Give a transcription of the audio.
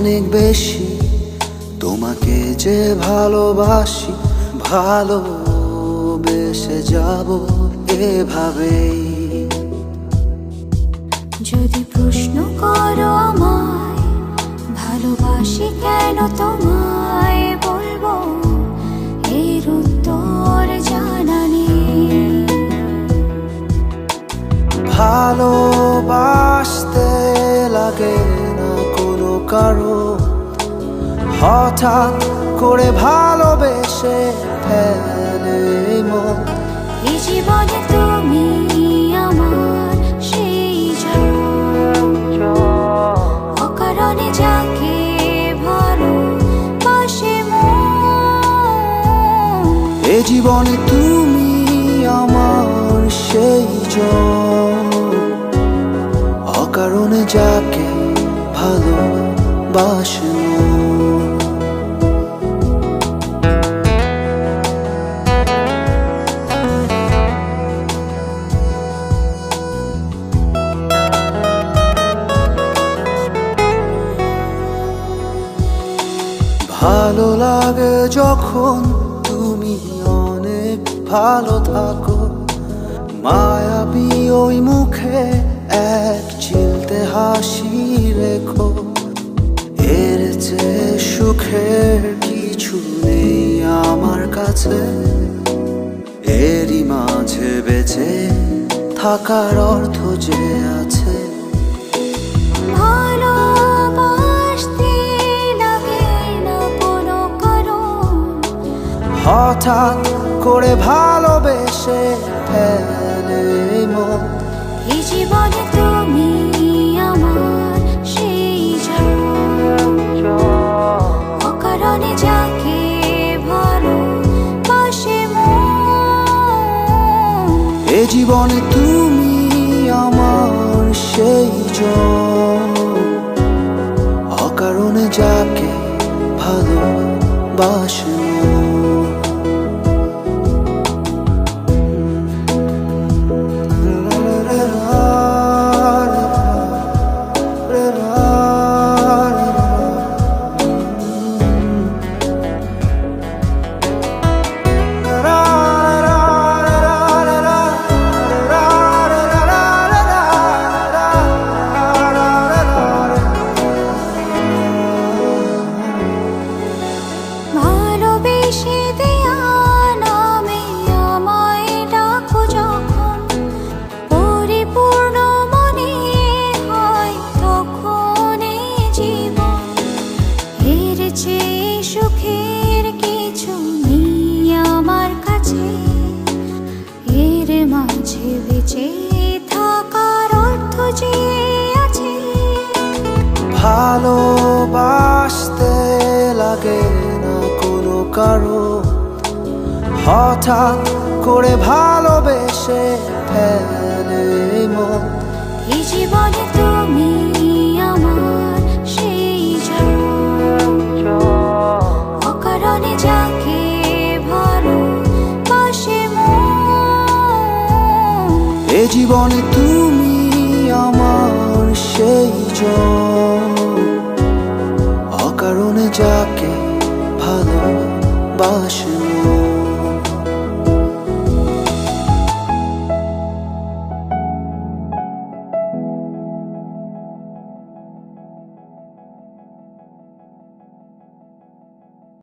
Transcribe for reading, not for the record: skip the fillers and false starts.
অনেক বেশি তোমাকে যে ভালোবাসি, ভালোবেসে যাব এভাবেই। যদি প্রশ্ন করো আমায় ভালোবাসি কেন তোমায়, বলবো এর উত্তর জানা নেই। ভালোবাসতে লাগে না কোনো কারো, হঠাৎ করে ভালোবেসে ফেলে মন। এই জীবনে তুমি আমার সেই অকারণে যাকে ভালোবাসে মন। এ জীবনে তুমি আমার সেই অকারণে যাকে ভালোবাসে মন। ভালো লাগে যখন তুমি অনেক ভালো থাকো, মায়াবী ওই মুখে এক চিলতে হাসি রেখো। এর চেয়ে সুখের কিছু নেই আমার কাছে, এরই মাঝে বেঁচে থাকার অর্থ যে আছে। হঠাৎ করে ভালোবেসে ফেলে মন। এই জীবনে তুমি আমার সেই অকারণে যাকে ভালোবাসে মন। এ জীবনে তুমি আমার সেই অকারণে যাকে ভালোবাসে মন। সুখের কিছু নেই আমার কাছে, এর মাঝে বেঁচে থাকার অর্থ যে আছে। ভালোবাসতে লাগে না কোনো কারো, হঠাৎ করে ভালোবেসে ফেলে মন। এই জীবনে তুমি আমার সেই অকারণে যাকে ভালোবাসে মন। এ জীবনে তুমি আমার সেই অকারণে যাকে ভালোবাসে মন।